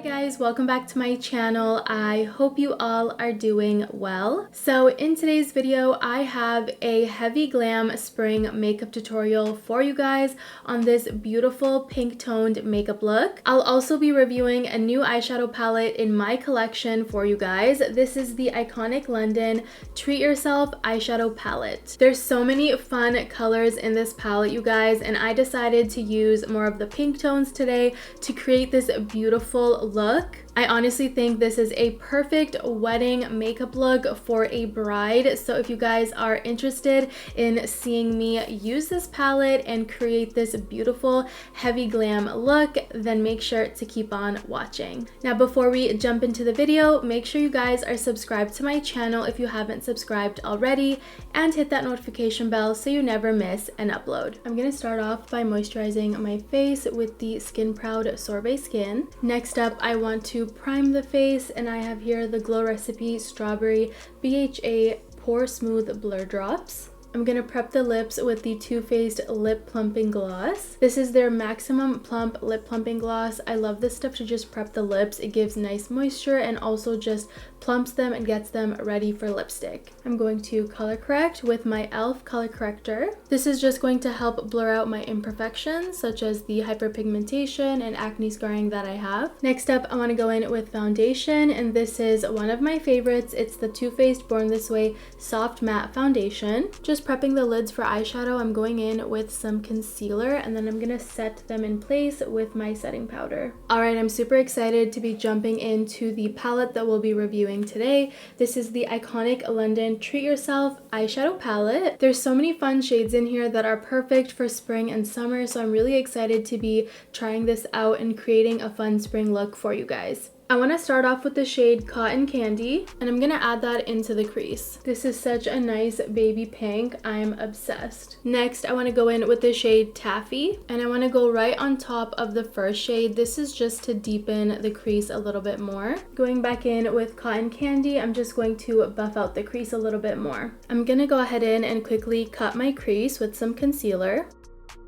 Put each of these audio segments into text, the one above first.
Guys, welcome back to my channel. I hope you all are doing well. So in today's video, I have a heavy glam spring makeup tutorial for you guys on this beautiful pink toned makeup look. I'll also be reviewing a new eyeshadow palette in my collection for you guys. This is the iconic London Treat Yourself eyeshadow palette. There's so many fun colors in this palette, you guys, and I decided to use more of the pink tones today to create this beautiful look. I honestly think this is a perfect wedding makeup look for a bride. So if you guys are interested in seeing me use this palette and create this beautiful heavy glam look, then make sure to keep on watching. Now, before we jump into the video, make sure you guys are subscribed to my channel if you haven't subscribed already, and hit that notification bell so you never miss an upload. I'm gonna start off by moisturizing my face with the Skin Proud Sorbet Skin. Next up, I want to prime the face, and I have here the Glow Recipe Strawberry BHA Pore-Smooth Blur Drops. I'm gonna prep the lips with the Too Faced Lip Plumping Gloss. This is their Maximum Plump Lip Plumping Gloss. I love this stuff to just prep the lips. It gives nice moisture and also just plumps them and gets them ready for lipstick. I'm going to color correct with my e.l.f. color corrector. This is just going to help blur out my imperfections, such as the hyperpigmentation and acne scarring that I have. Next up, I want to go in with foundation, and this is one of my favorites. It's the Too Faced Born This Way Soft Matte Foundation. Just prepping the lids for eyeshadow, I'm going in with some concealer, and then I'm gonna set them in place with my setting powder. Alright, I'm super excited to be jumping into the palette that we'll be reviewing today. This is the iconic London Treat Yourself eyeshadow palette. There's so many fun shades in here that are perfect for spring and summer, so I'm really excited to be trying this out and creating a fun spring look for you guys. I want to start off with the shade Cotton Candy, and I'm going to add that into the crease. This is such a nice baby pink. I'm obsessed. Next, I want to go in with the shade Taffy, and I want to go right on top of the first shade. This is just to deepen the crease a little bit more. Going back in with Cotton Candy, I'm just going to buff out the crease a little bit more. I'm going to go ahead and quickly cut my crease with some concealer.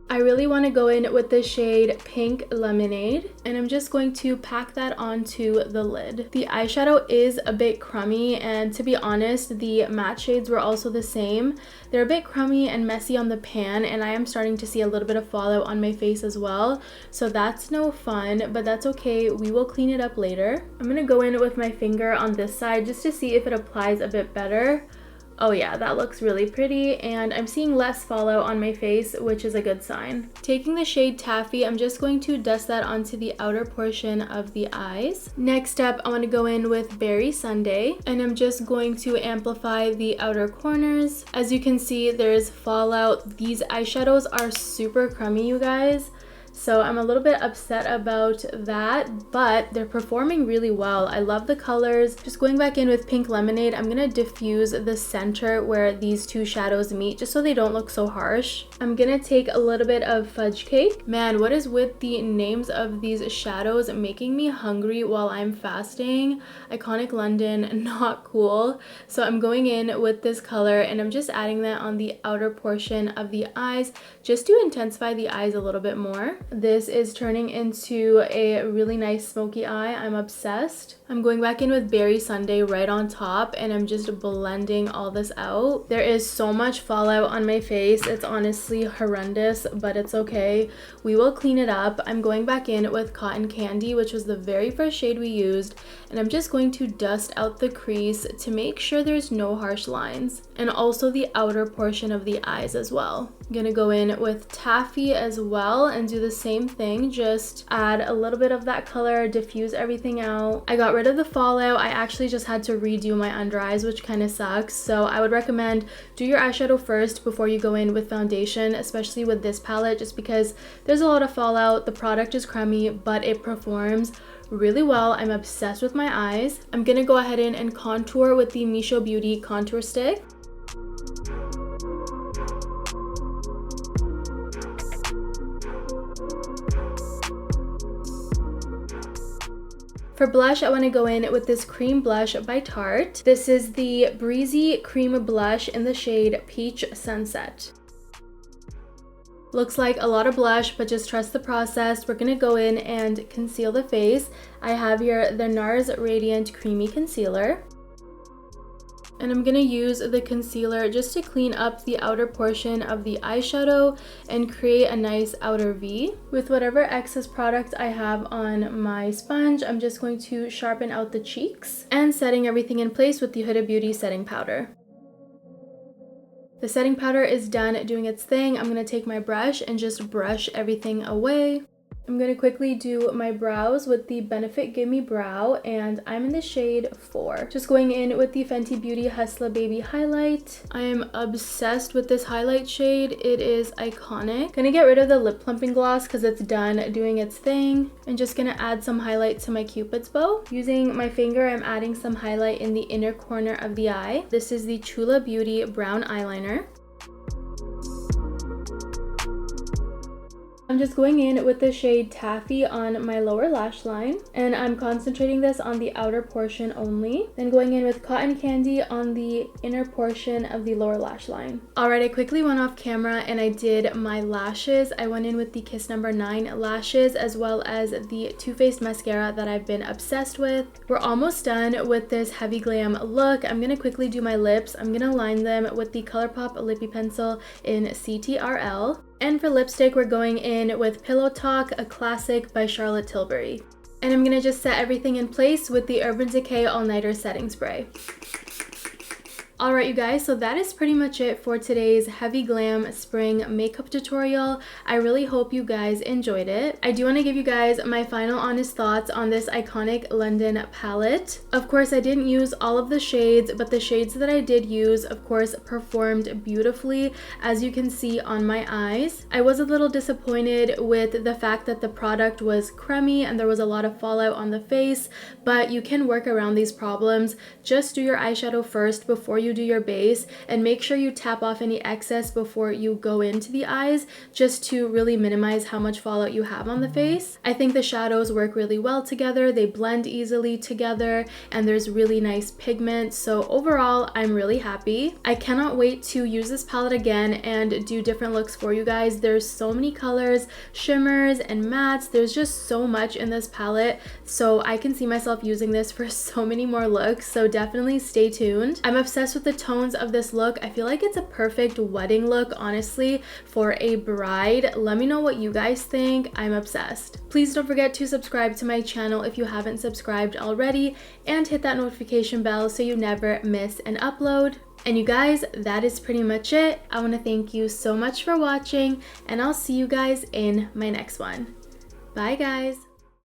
I really want to go in with the shade Pink Lemonade, and I'm just going to pack that onto the lid. The eyeshadow is a bit crummy, and to be honest, the matte shades were also the same. They're a bit crummy and messy on the pan, and I am starting to see a little bit of fallout on my face as well, so that's no fun, but that's okay. We will clean it up later. I'm going to go in with my finger on this side just to see if it applies a bit better. Oh yeah, that looks really pretty, and I'm seeing less fallout on my face, which is a good sign. Taking the shade Taffy, I'm just going to dust that onto the outer portion of the eyes. Next up, I want to go in with Berry Sundae, and I'm just going to amplify the outer corners. As you can see, there's fallout. These eyeshadows are super crummy, you guys. So I'm a little bit upset about that, but they're performing really well. I love the colors. Just going back in with Pink Lemonade, I'm gonna diffuse the center where these two shadows meet just so they don't look so harsh. I'm gonna take a little bit of Fudge Cake. Man, what is with the names of these shadows making me hungry while I'm fasting? Iconic London, not cool. So I'm going in with this color, and I'm just adding that on the outer portion of the eyes just to intensify the eyes a little bit more. This is turning into a really nice smoky eye. I'm obsessed. I'm going back in with Berry Sundae right on top, and I'm just blending all this out. There is so much fallout on my face. It's honestly horrendous, but it's okay. We will clean it up. I'm going back in with Cotton Candy, which was the very first shade we used, and I'm just going to dust out the crease to make sure there's no harsh lines, and also the outer portion of the eyes as well. I'm gonna go in with Taffy as well and do the same thing. Just add a little bit of that color, diffuse everything out. I got rid of the fallout. I actually just had to redo my under eyes, which kind of sucks. So I would recommend do your eyeshadow first before you go in with foundation, especially with this palette, just because there's a lot of fallout. The product is crummy, but it performs really well. I'm obsessed with my eyes. I'm gonna go ahead and contour with the Mischo Beauty contour stick. For blush, I want to go in with this cream blush by Tarte. This is the Breezy Cream Blush in the shade Peach Sunset. Looks like a lot of blush, but just trust the process. We're gonna go in and conceal the face. I have here the Nars Radiant Creamy Concealer. And I'm gonna use the concealer just to clean up the outer portion of the eyeshadow and create a nice outer V. With whatever excess product I have on my sponge, I'm just going to sharpen out the cheeks and setting everything in place with the Huda Beauty setting powder. The setting powder is done doing its thing. I'm gonna take my brush and just brush everything away. I'm going to quickly do my brows with the Benefit Gimme Brow, and I'm in the shade 4. Just going in with the Fenty Beauty Hustla Baby Highlight. I am obsessed with this highlight shade. It is iconic. Gonna get rid of the lip plumping gloss because it's done doing its thing. And just gonna add some highlight to my Cupid's bow. Using my finger, I'm adding some highlight in the inner corner of the eye. This is the Chula Beauty Brown Eyeliner. I'm just going in with the shade Taffy on my lower lash line, and I'm concentrating this on the outer portion only. Then going in with Cotton Candy on the inner portion of the lower lash line. Alright, I quickly went off camera and I did my lashes. I went in with the Kiss No. 9 lashes as well as the Too Faced mascara that I've been obsessed with. We're almost done with this heavy glam look. I'm going to quickly do my lips. I'm going to line them with the ColourPop Lippie Pencil in CTRL. And for lipstick, we're going in with Pillow Talk, a classic by Charlotte Tilbury. And I'm gonna just set everything in place with the Urban Decay All Nighter Setting Spray. Alright you guys, so that is pretty much it for today's heavy glam spring makeup tutorial. I really hope you guys enjoyed it. I do want to give you guys my final honest thoughts on this iconic London palette. Of course, I didn't use all of the shades, but the shades that I did use, of course, performed beautifully, as you can see on my eyes. I was a little disappointed with the fact that the product was crummy and there was a lot of fallout on the face, but you can work around these problems. Just do your eyeshadow first before you do your base, and make sure you tap off any excess before you go into the eyes, just to really minimize how much fallout you have on the face. I think the shadows work really well together, they blend easily together, and there's really nice pigment. So overall, I'm really happy. I cannot wait to use this palette again and do different looks for you guys. There's so many colors, shimmers and mattes. There's just so much in this palette, so I can see myself using this for so many more looks, so definitely stay tuned. I'm obsessed with the tones of this look. I feel like it's a perfect wedding look, honestly, for a bride. Let me know what you guys think. I'm obsessed. Please don't forget to subscribe to my channel if you haven't subscribed already, and hit that notification bell so you never miss an upload. And you guys, that is pretty much it. I want to thank you so much for watching, and I'll see you guys in my next one. Bye guys.